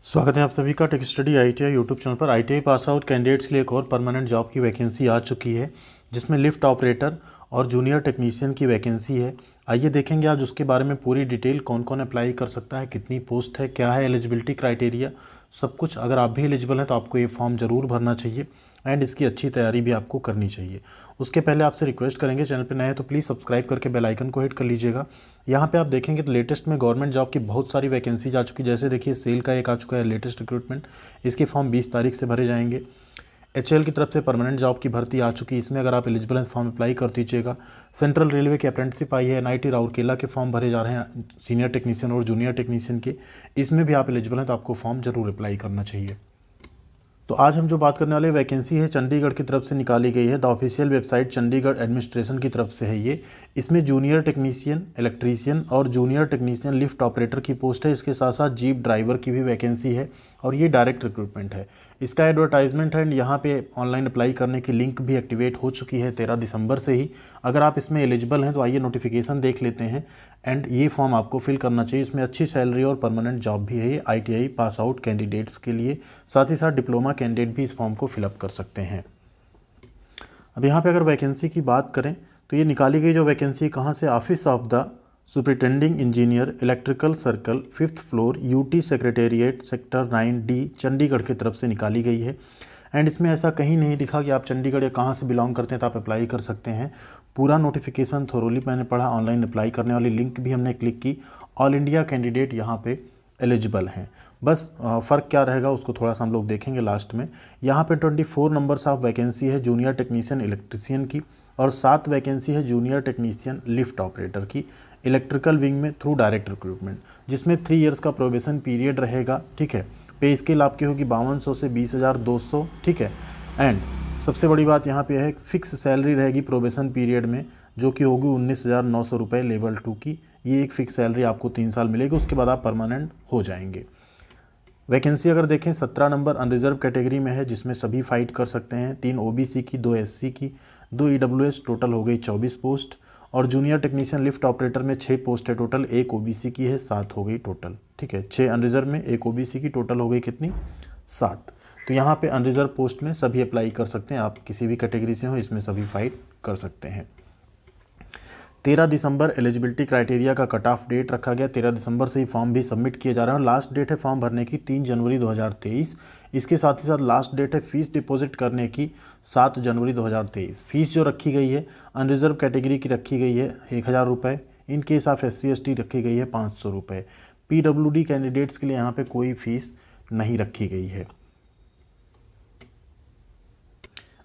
स्वागत है आप सभी का tech study ITI YouTube channel पर। आईटीआई पास आउट कैंडिडेट्स के लिए एक और परमानेंट जॉब की वैकेंसी आ चुकी है, जिसमें लिफ्ट ऑपरेटर और जूनियर टेक्नीशियन की वैकेंसी है। आइए देखेंगे आज उसके बारे में पूरी डिटेल, कौन कौन अप्लाई कर सकता है, कितनी पोस्ट है, क्या है एलिजिबिलिटी क्राइटेरिया, सब कुछ। अगर आप भी एलिजिबल हैं तो आपको ये फॉर्म ज़रूर भरना चाहिए एंड इसकी अच्छी तैयारी भी आपको करनी चाहिए। उसके पहले आपसे रिक्वेस्ट करेंगे, चैनल पर नए हैं तो प्लीज़ सब्सक्राइब करके बेल आइकन को हिट कर लीजिएगा। यहाँ पे आप देखेंगे तो लेटेस्ट में गवर्नमेंट जॉब की बहुत सारी वैकेंसी आ चुकी है। जैसे देखिए सेल का एक आ चुका है लेटेस्ट रिक्रूटमेंट, इसके फॉर्म 20 तारीख से भरे जाएंगे। एचएएल की तरफ से परमानेंट जॉब की भर्ती आ चुकी है, इसमें अगर आप एलिजिबल हैं फॉर्म अप्लाई कर दीजिएगा। सेंट्रल रेलवे की अप्रेंटिसशिप आई है, एनआईटी राउरकेला के फॉर्म भरे जा रहे हैं सीनियर टेक्नीशियन और जूनियर टेक्नीशियन के, इसमें भी आप एलिजिबल हैं तो आपको फॉर्म जरूर अप्लाई करना चाहिए। तो आज हम जो बात करने वाले वैकेंसी है चंडीगढ़ की तरफ से निकाली गई है। The official website Chandigarh administration की तरफ से है ये। इसमें जूनियर टेक्नीशियन, इलेक्ट्रीशियन और जूनियर टेक्नीशियन लिफ्ट ऑपरेटर की पोस्ट है। इसके साथ साथ जीप ड्राइवर की भी वैकेंसी है और ये डायरेक्ट रिक्रूटमेंट है। इसका एडवर्टाइजमेंट है एंड यहाँ पे ऑनलाइन अप्लाई करने की लिंक भी एक्टिवेट हो चुकी है 13 दिसंबर से ही। अगर आप इसमें एलिजिबल हैं तो आइए नोटिफिकेशन देख लेते हैं एंड ये फॉर्म आपको फिल करना चाहिए। इसमें अच्छी सैलरी और परमानेंट जॉब भी है ये आईटीआई पास आउट कैंडिडेट्स के लिए। साथ ही साथ डिप्लोमा कैंडिडेट भी इस फॉर्म को फिलअप कर सकते हैं। अब यहाँ पे अगर वैकेंसी की बात करें तो ये निकाली गई जो वैकेंसी कहाँ से, office of the superintending engineer electrical circle 5th floor UT secretariat sector 9D Chandigarh की तरफ से निकाली गई है। एंड इसमें ऐसा कहीं नहीं लिखा कि आप चंडीगढ़ या कहाँ से बिलोंग करते हैं तो आप अप्लाई कर सकते हैं। पूरा नोटिफिकेशन थोरोली मैंने पढ़ा, ऑनलाइन अप्लाई करने वाली लिंक भी हमने क्लिक की। ऑल इंडिया कैंडिडेट यहाँ पे एलिजिबल हैं। बस फ़र्क क्या रहेगा उसको थोड़ा सा हम लोग देखेंगे लास्ट में। यहाँ पे 24 नंबर्स ऑफ वैकेंसी है जूनियर टेक्नीशियन इलेक्ट्रीशियन की और 7 वैकेंसी है जूनियर टेक्नीशियन लिफ्ट ऑपरेटर की इलेक्ट्रिकल विंग में थ्रू डायरेक्ट रिक्रूटमेंट, जिसमें 3 इयर्स का प्रोबेशन पीरियड रहेगा। ठीक है, पे स्केल आपकी होगी 5200 से 20,200। ठीक है, एंड सबसे बड़ी बात यहाँ पे है फिक्स सैलरी रहेगी प्रोबेशन पीरियड में, जो कि होगी 19,900 रुपये लेवल 2 की। ये एक फिक्स सैलरी आपको 3 साल मिलेगी, उसके बाद आप परमानेंट हो जाएंगे। वैकेंसी अगर देखें 17 नंबर अनरिजर्व कैटेगरी में है, जिसमें सभी फाइट कर सकते हैं। 3 ओबीसी की, 2 एससी की, 2 ईडब्ल्यूएस, टोटल हो गई 24 पोस्ट। और जूनियर टेक्नीशियन लिफ्ट ऑपरेटर में 6 पोस्ट है टोटल, 1 ओबीसी की है, 7 हो गई टोटल। ठीक है, 6 अनरिजर्व में 1 ओबीसी की, टोटल हो गई कितनी, 7। तो यहाँ पे अनरिजर्व पोस्ट में सभी अप्लाई कर सकते हैं, आप किसी भी कैटेगरी से हो इसमें सभी फाइट कर सकते हैं। 13 दिसंबर एलिजिबिलिटी क्राइटेरिया का कट ऑफ डेट रखा गया। 13 दिसंबर से ही फॉर्म भी सबमिट किए जा रहे हैं और लास्ट डेट है फॉर्म भरने की 3 जनवरी 2023। इसके साथ ही साथ लास्ट डेट है फीस डिपॉजिट करने की 7 जनवरी 2023। फीस जो रखी गई है अनरिजर्व कैटेगरी की रखी गई है 1,000 रुपये, इन केस ऑफ SC/ST रखी गई है 500 रुपये। PWD कैंडिडेट्स के लिए यहाँ पर कोई फीस नहीं रखी गई है।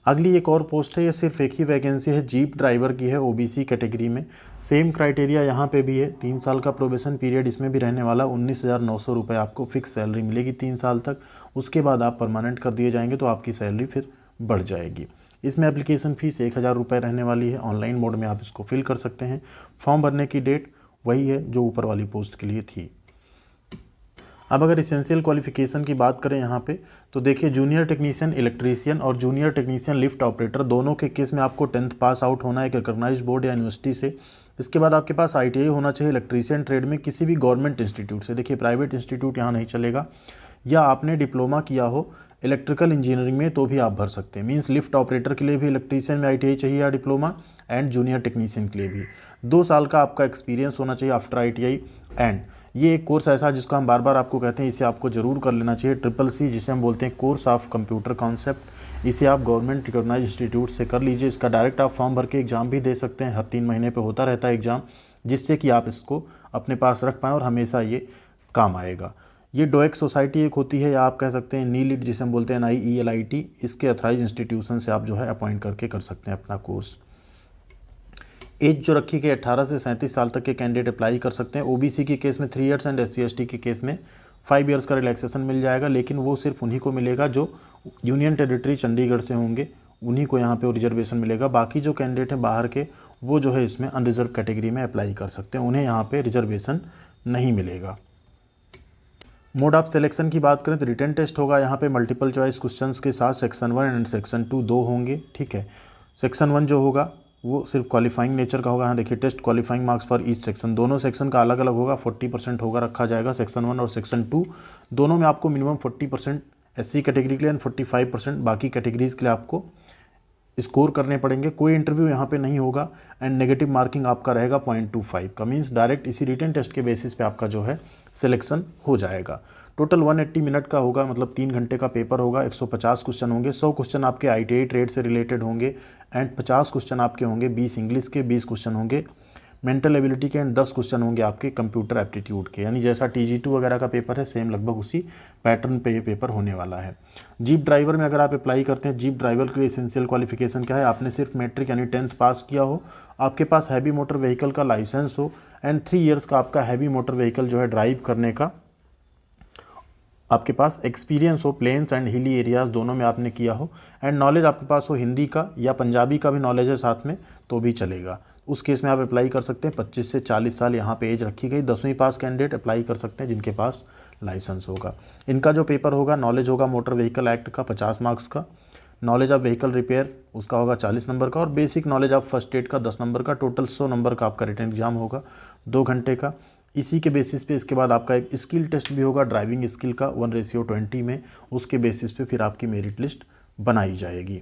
अगली एक और पोस्ट है, ये सिर्फ एक ही वैकेंसी है, जीप ड्राइवर की है ओबीसी कैटेगरी में। सेम क्राइटेरिया यहाँ पे भी है, 3 साल का प्रोबेशन पीरियड इसमें भी रहने वाला। 19,900 रुपये आपको फिक्स सैलरी मिलेगी 3 साल तक। उसके बाद आप परमानेंट कर दिए जाएंगे तो आपकी सैलरी फिर बढ़ जाएगी। इसमें एप्लीकेशन फ़ीस 1,000 रुपये रहने वाली है। ऑनलाइन मोड में आप इसको फिल कर सकते हैं। फॉर्म भरने की डेट वही है जो ऊपर वाली पोस्ट के लिए थी। अब अगर इसेंशियल क्वालिफिकेशन की बात करें यहाँ पे तो देखिए जूनियर टेक्नीशियन इलेक्ट्रीशियन और जूनियर टेक्नीशियन लिफ्ट ऑपरेटर दोनों के केस में आपको 10th पास आउट होना है एक रिकॉग्नाइज्ड बोर्ड या यूनिवर्सिटी से। इसके बाद आपके पास ITI होना चाहिए इलेक्ट्रीशियन ट्रेड में किसी भी गवर्नमेंट इंस्टीट्यूट से। देखिए प्राइवेट इंस्टीट्यूट यहाँ नहीं चलेगा। या आपने डिप्लोमा किया हो इलेक्ट्रिकल इंजीनियरिंग में तो भी आप भर सकते हैं। मीन्स लिफ्ट ऑपरेटर के लिए भी इलेक्ट्रीशियन में ITI चाहिए या डिप्लोमा, एंड जूनियर टेक्नीशियन के लिए भी 2 साल का आपका एक्सपीरियंस होना चाहिए आफ्टर ITI। एंड ये एक कोर्स ऐसा है जिसको हम बार बार आपको कहते हैं इसे आपको जरूर कर लेना चाहिए, CCC जिसे हम बोलते हैं कोर्स ऑफ कंप्यूटर कॉन्सेप्ट। इसे आप गवर्नमेंट रिकॉग्नाइज्ड इंस्टीट्यूट से कर लीजिए। इसका डायरेक्ट आप फॉर्म भर के एग्जाम भी दे सकते हैं, हर 3 महीने पे होता रहता है एग्जाम, जिससे कि आप इसको अपने पास रख पाएँ और हमेशा ये काम आएगा। ये डोएक सोसाइटी एक होती है, या आप कह सकते हैं नीलिट जिसे हम बोलते हैं NIELIT, इसके अथराइज इंस्टीट्यूशन से आप जो है अपॉइंट करके कर सकते हैं अपना कोर्स। एज जो रखी गई 18 से 37 साल तक के कैंडिडेट अप्लाई कर सकते हैं। ओबीसी के केस में 3 इयर्स एंड SC/ST के केस में 5 इयर्स का रिलैक्सेशन मिल जाएगा, लेकिन वो सिर्फ उन्हीं को मिलेगा जो यूनियन टेरिटरी चंडीगढ़ से होंगे, उन्हीं को यहाँ पे रिजर्वेशन मिलेगा। बाकी जो कैंडिडेट हैं बाहर के वो जो है इसमें अनरिजर्व कैटेगरी में अप्लाई कर सकते हैं, उन्हें यहाँ पे रिजर्वेशन नहीं मिलेगा। मोड ऑफ सिलेक्शन की बात करें तो रिटन टेस्ट होगा यहाँ पे मल्टीपल चॉइस क्वेश्चंस के साथ। सेक्शन 1 एंड सेक्शन 2 2 होंगे। ठीक है, सेक्शन 1 जो होगा वो सिर्फ क्वालिफाइंग नेचर का होगा। यहाँ देखिए test qualifying marks for each section, दोनों सेक्शन का अलग अलग होगा, 40% होगा रखा जाएगा। सेक्शन 1 और सेक्शन 2 दोनों में आपको मिनिमम 40% SC कैटेगरी के लिए एंड 45% बाकी कैटेगरीज़ के लिए आपको स्कोर करने पड़ेंगे। कोई इंटरव्यू यहाँ पे नहीं होगा एंड नेगेटिव मार्किंग आपका रहेगा 0.25 का, मीन्स डायरेक्ट इसी रिटन टेस्ट के बेसिस पे आपका जो है सिलेक्शन हो जाएगा। टोटल 180 मिनट का होगा, मतलब 3 घंटे का पेपर होगा। 150 क्वेश्चन होंगे, 100 क्वेश्चन आपके ITI ट्रेड से रिलेटेड होंगे एंड 50 क्वेश्चन आपके होंगे 20 इंग्लिश के, 20 क्वेश्चन होंगे मेंटल एबिलिटी के एंड 10 क्वेश्चन होंगे आपके कंप्यूटर एप्टीट्यूड के। यानी जैसा TG2 वगैरह का पेपर है सेम लगभग उसी पैटर्न पे ये पेपर होने वाला है। जीप ड्राइवर में अगर आप अप्लाई करते हैं, जीप ड्राइवर के लिए एसेंशियल क्वालिफिकेशन क्या है, आपने सिर्फ मैट्रिक यानी 10th पास किया हो, आपके पास हैवी मोटर व्हीकल का लाइसेंस हो एंड 3 ईयर्स का आपका हैवी मोटर व्हीकल जो है ड्राइव करने का आपके पास एक्सपीरियंस हो, प्लेन्स एंड हिली एरियाज दोनों में आपने किया हो एंड नॉलेज आपके पास हो हिंदी का या पंजाबी का भी नॉलेज है साथ में तो भी चलेगा। उस केस में आप अप्लाई कर सकते हैं। 25 से 40 साल यहाँ पे एज रखी गई। 10वीं पास कैंडिडेट अप्लाई कर सकते हैं जिनके पास लाइसेंस होगा। इनका जो पेपर होगा नॉलेज होगा मोटर व्हीकल एक्ट का 50 मार्क्स का, नॉलेज ऑफ व्हीकल रिपेयर उसका होगा 40 नंबर का और basic knowledge of first aid का 10 नंबर का। टोटल 100 नंबर का आपका रिटन एग्जाम होगा 2 घंटे का। इसी के बेसिस पे इसके बाद आपका एक स्किल टेस्ट भी होगा ड्राइविंग स्किल का 1:20 में, उसके बेसिस पे फिर आपकी मेरिट लिस्ट बनाई जाएगी।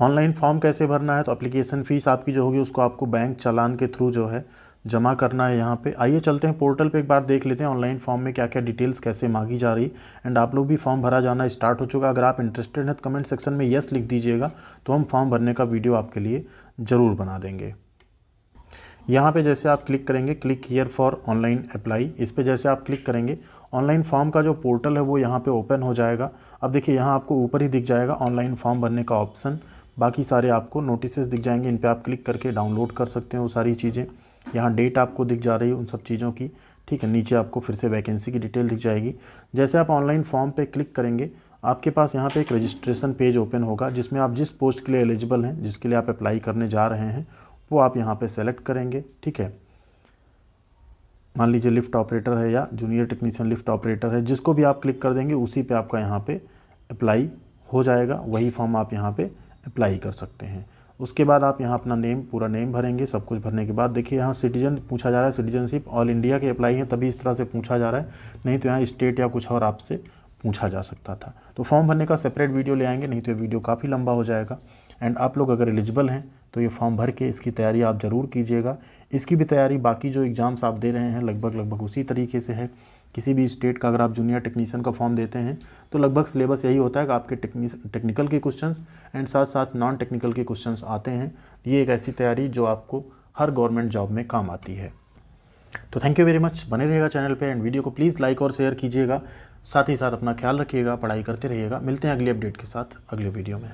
ऑनलाइन फॉर्म कैसे भरना है, तो एप्लीकेशन फ़ीस आपकी जो होगी उसको आपको बैंक चालान के थ्रू जो है जमा करना है यहाँ पे। आइए चलते हैं पोर्टल पे एक बार देख लेते हैं ऑनलाइन फॉर्म में क्या क्या डिटेल्स कैसे मांगी जा रही एंड आप लोग भी फॉर्म भरा जाना स्टार्ट हो चुका। अगर आप इंटरेस्टेड हैं तो कमेंट सेक्शन में येस लिख दीजिएगा, तो हम फॉर्म भरने का वीडियो आपके लिए ज़रूर बना देंगे। यहाँ पे जैसे आप क्लिक करेंगे click here for online apply, इस पे जैसे आप क्लिक करेंगे ऑनलाइन फॉर्म का जो पोर्टल है वो यहाँ पे ओपन हो जाएगा। अब देखिए यहाँ आपको ऊपर ही दिख जाएगा ऑनलाइन फॉर्म भरने का ऑप्शन, बाकी सारे आपको नोटिसेस दिख जाएंगे, इन पे आप क्लिक करके डाउनलोड कर सकते हैं वो सारी चीज़ें। यहाँ डेट आपको दिख जा रही है उन सब चीज़ों की, ठीक है। नीचे आपको फिर से वैकेंसी की डिटेल दिख जाएगी। जैसे आप ऑनलाइन फॉर्म पे क्लिक करेंगे आपके पास यहाँ पे एक रजिस्ट्रेशन पेज ओपन होगा जिसमें आप जिस पोस्ट के लिए एलिजिबल हैं, जिसके लिए आप अप्लाई करने जा रहे हैं वो आप यहाँ पे सेलेक्ट करेंगे, ठीक है। मान लीजिए लिफ्ट ऑपरेटर है या जूनियर टेक्नीशियन लिफ्ट ऑपरेटर है, जिसको भी आप क्लिक कर देंगे उसी पे आपका यहाँ पे अप्लाई हो जाएगा, वही फॉर्म आप यहाँ पे अप्लाई कर सकते हैं। उसके बाद आप यहाँ अपना नेम पूरा नेम भरेंगे। सब कुछ भरने के बाद देखिए यहाँ सिटीजन पूछा जा रहा है, सिटीजनशिप ऑल इंडिया के अप्लाई है तभी इस तरह से पूछा जा रहा है, नहीं तो यहाँ स्टेट या कुछ और आपसे पूछा जा सकता था। तो फॉर्म भरने का सेपरेट वीडियो ले आएंगे, नहीं तो ये वीडियो काफ़ी लंबा हो जाएगा। एंड आप लोग अगर एलिजिबल हैं तो ये फॉर्म भर के इसकी तैयारी आप ज़रूर कीजिएगा। इसकी भी तैयारी बाकी जो एग्ज़ाम्स आप दे रहे हैं लगभग उसी तरीके से है। किसी भी स्टेट का अगर आप जूनियर टेक्नीशियन का फॉर्म देते हैं तो लगभग सिलेबस यही होता है कि आपके टेक्निकल के क्वेश्चंस एंड साथ साथ नॉन टेक्निकल के क्वेश्चंस आते हैं। ये एक ऐसी तैयारी जो आपको हर गवर्नमेंट जॉब में काम आती है। तो थैंक यू वेरी मच, बने रहिएगा चैनल पे एंड वीडियो को प्लीज़ लाइक और शेयर कीजिएगा। साथ ही साथ अपना ख्याल रखिएगा, पढ़ाई करते रहिएगा। मिलते हैं अगली अपडेट के साथ अगले वीडियो में।